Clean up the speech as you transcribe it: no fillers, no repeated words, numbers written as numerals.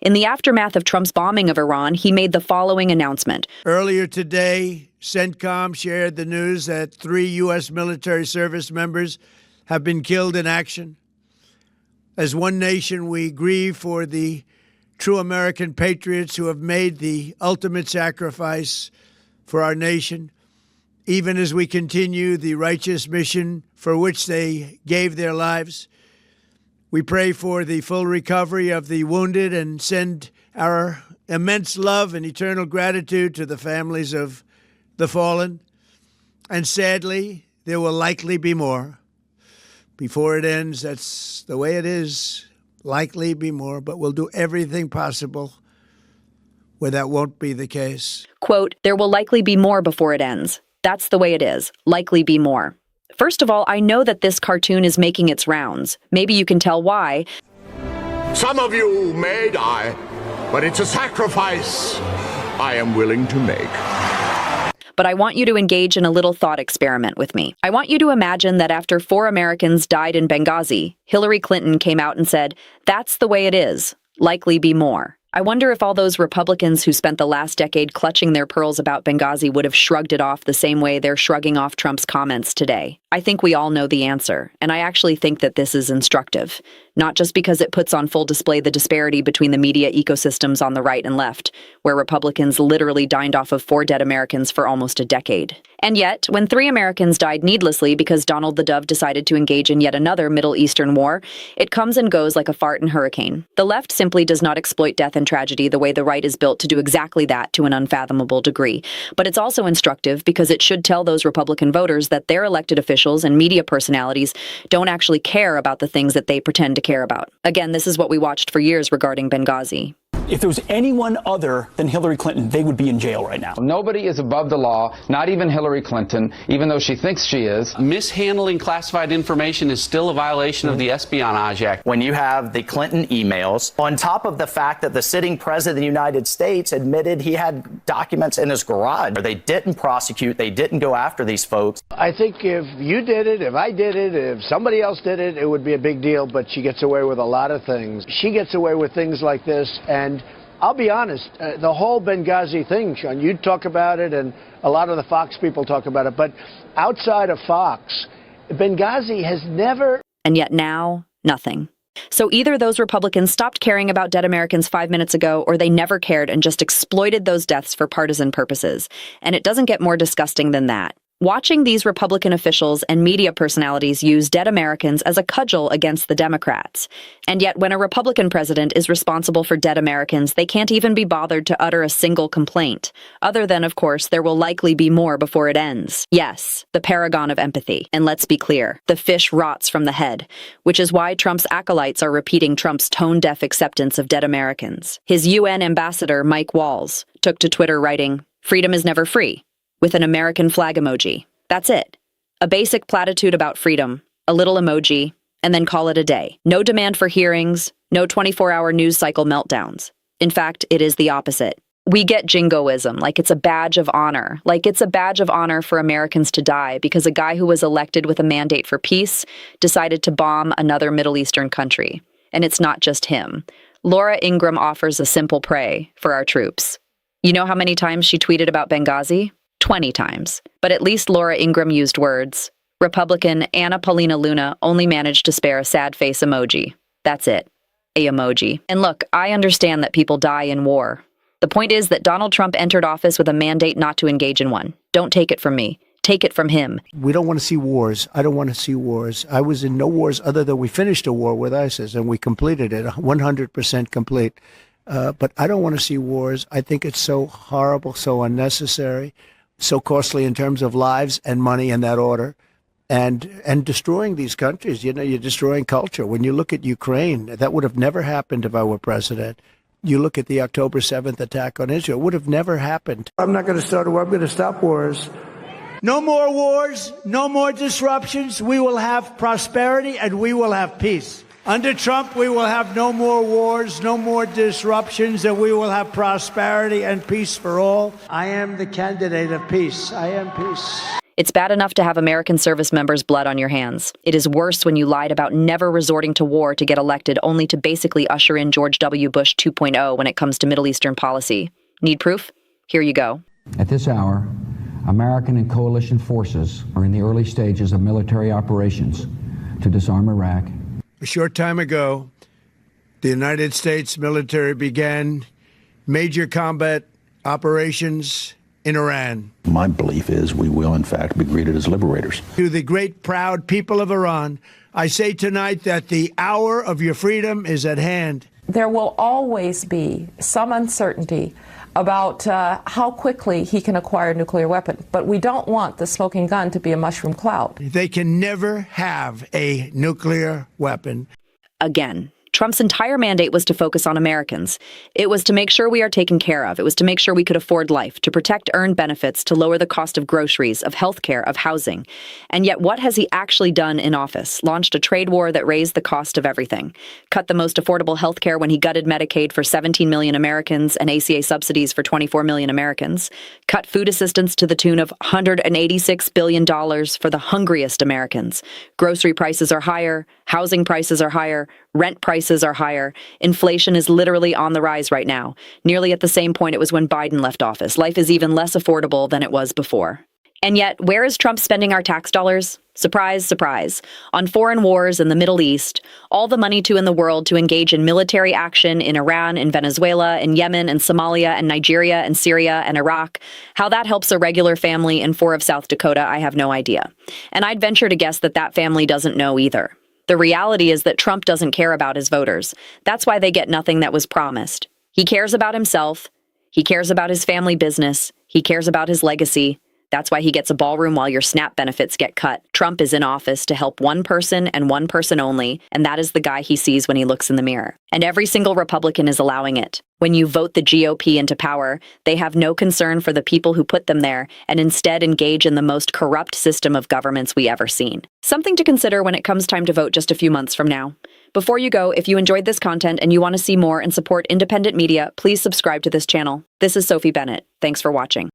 In the aftermath of Trump's bombing of Iran, he made the following announcement. Earlier today, CENTCOM shared the news that 3 U.S. military service members have been killed in action. As one nation, we grieve for the true American patriots who have made the ultimate sacrifice for our nation, even as we continue the righteous mission for which they gave their lives. We pray for the full recovery of the wounded and send our immense love and eternal gratitude to the families of the fallen. And sadly, there will likely be more. Before it ends, that's the way it is. Likely be more, but we'll do everything possible where that won't be the case. Quote, there will likely be more before it ends. That's the way it is. Likely be more. First of all, I know that this cartoon is making its rounds. Maybe you can tell why. Some of you may die, but it's a sacrifice I am willing to make. But I want you to engage in a little thought experiment with me. I want you to imagine that after 4 Americans died in Benghazi, Hillary Clinton came out and said, that's the way it is. Likely be more. I wonder if all those Republicans who spent the last decade clutching their pearls about Benghazi would have shrugged it off the same way they're shrugging off Trump's comments today. I think we all know the answer, and I actually think that this is instructive. Not just because it puts on full display the disparity between the media ecosystems on the right and left, where Republicans literally dined off of 4 dead Americans for almost a decade. And yet, when 3 Americans died needlessly because Donald the Dove decided to engage in yet another Middle Eastern war, it comes and goes like a fart in a hurricane. The left simply does not exploit death and tragedy the way the right is built to do exactly that to an unfathomable degree. But it's also instructive because it should tell those Republican voters that their elected officials and media personalities don't actually care about the things that they pretend to care about. Again, this is what we watched for years regarding Benghazi. If there was anyone other than Hillary Clinton, they would be in jail right now. Nobody is above the law, not even Hillary Clinton, even though she thinks she is. Mishandling classified information is still a violation of the Espionage Act. When you have the Clinton emails, on top of the fact that the sitting president of the United States admitted he had documents in his garage, they didn't prosecute, they didn't go after these folks. I think if you did it, if I did it, if somebody else did it, it would be a big deal, but she gets away with a lot of things. She gets away with things like this, and I'll be honest, the whole Benghazi thing, Sean, you talk about it and a lot of the Fox people talk about it, but outside of Fox, Benghazi has never... And yet now, nothing. So either those Republicans stopped caring about dead Americans 5 minutes ago, or they never cared and just exploited those deaths for partisan purposes. And it doesn't get more disgusting than that. Watching these Republican officials and media personalities use dead Americans as a cudgel against the Democrats. And yet, when a Republican president is responsible for dead Americans, they can't even be bothered to utter a single complaint. Other than, of course, there will likely be more before it ends. Yes, the paragon of empathy. And let's be clear, the fish rots from the head, which is why Trump's acolytes are repeating Trump's tone-deaf acceptance of dead Americans. His UN ambassador, Mike Walls, took to Twitter writing, "Freedom is never free," with an American flag emoji. That's it. A basic platitude about freedom, a little emoji, and then call it a day. No demand for hearings, no 24-hour news cycle meltdowns. In fact, it is the opposite. We get jingoism, like it's a badge of honor. Like it's a badge of honor for Americans to die because a guy who was elected with a mandate for peace decided to bomb another Middle Eastern country. And it's not just him. Laura Ingraham offers a simple prayer for our troops. You know how many times she tweeted about Benghazi? 20 times. But at least Laura Ingraham used words. Republican Anna Paulina Luna only managed to spare a sad face emoji. That's it. A emoji. And look, I understand that people die in war. The point is that Donald Trump entered office with a mandate not to engage in one. Don't take it from me. Take it from him. We don't want to see wars. I don't want to see wars. I was in no wars other than we finished a war with ISIS and we completed it, 100% complete. But I don't want to see wars. I think it's so horrible, so unnecessary, so costly in terms of lives and money in that order, and destroying these countries. You know, you're destroying culture. When you look at Ukraine, that would have never happened if I were president. You look at the October 7th attack on Israel, it would have never happened. I'm not going to start a war. I'm going to stop wars. No more wars, no more disruptions. We will have prosperity and we will have peace. Under Trump, we will have no more wars, no more disruptions, and we will have prosperity and peace for all. I am the candidate of peace. I am peace. It's bad enough to have American service members' blood on your hands. It is worse when you lied about never resorting to war to get elected, only to basically usher in George W. Bush 2.0 when it comes to Middle Eastern policy. Need proof? Here you go. At this hour, American and coalition forces are in the early stages of military operations to disarm Iraq. A short time ago, the United States military began major combat operations in Iran. My belief is we will, in fact, be greeted as liberators. To the great, proud people of Iran, I say tonight that the hour of your freedom is at hand. There will always be some uncertainty about how quickly he can acquire a nuclear weapon. But we don't want the smoking gun to be a mushroom cloud. They can never have a nuclear weapon. Again, Trump's entire mandate was to focus on Americans. It was to make sure we are taken care of. It was to make sure we could afford life, to protect earned benefits, to lower the cost of groceries, of healthcare, of housing. And yet, what has he actually done in office? Launched a trade war that raised the cost of everything. Cut the most affordable healthcare when he gutted Medicaid for 17 million Americans and ACA subsidies for 24 million Americans. Cut food assistance to the tune of $186 billion for the hungriest Americans. Grocery prices are higher. Housing prices are higher. Rent prices are higher. Inflation is literally on the rise right now, nearly at the same point it was when Biden left office. Life is even less affordable than it was before. And yet, where is Trump spending our tax dollars? Surprise, surprise. On foreign wars in the Middle East, all the money in the world to engage in military action in Iran, in Venezuela, in Yemen, and Somalia, and Nigeria, and Syria, and Iraq. How that helps a regular family in 4 of South Dakota, I have no idea. And I'd venture to guess that that family doesn't know either. The reality is that Trump doesn't care about his voters. That's why they get nothing that was promised. He cares about himself. He cares about his family business. He cares about his legacy. That's why he gets a ballroom while your SNAP benefits get cut. Trump is in office to help one person and one person only, and that is the guy he sees when he looks in the mirror. And every single Republican is allowing it. When you vote the GOP into power, they have no concern for the people who put them there and instead engage in the most corrupt system of governments we ever seen. Something to consider when it comes time to vote just a few months from now. Before you go, if you enjoyed this content and you want to see more and support independent media, please subscribe to this channel. This is Sophie Bennett. Thanks for watching.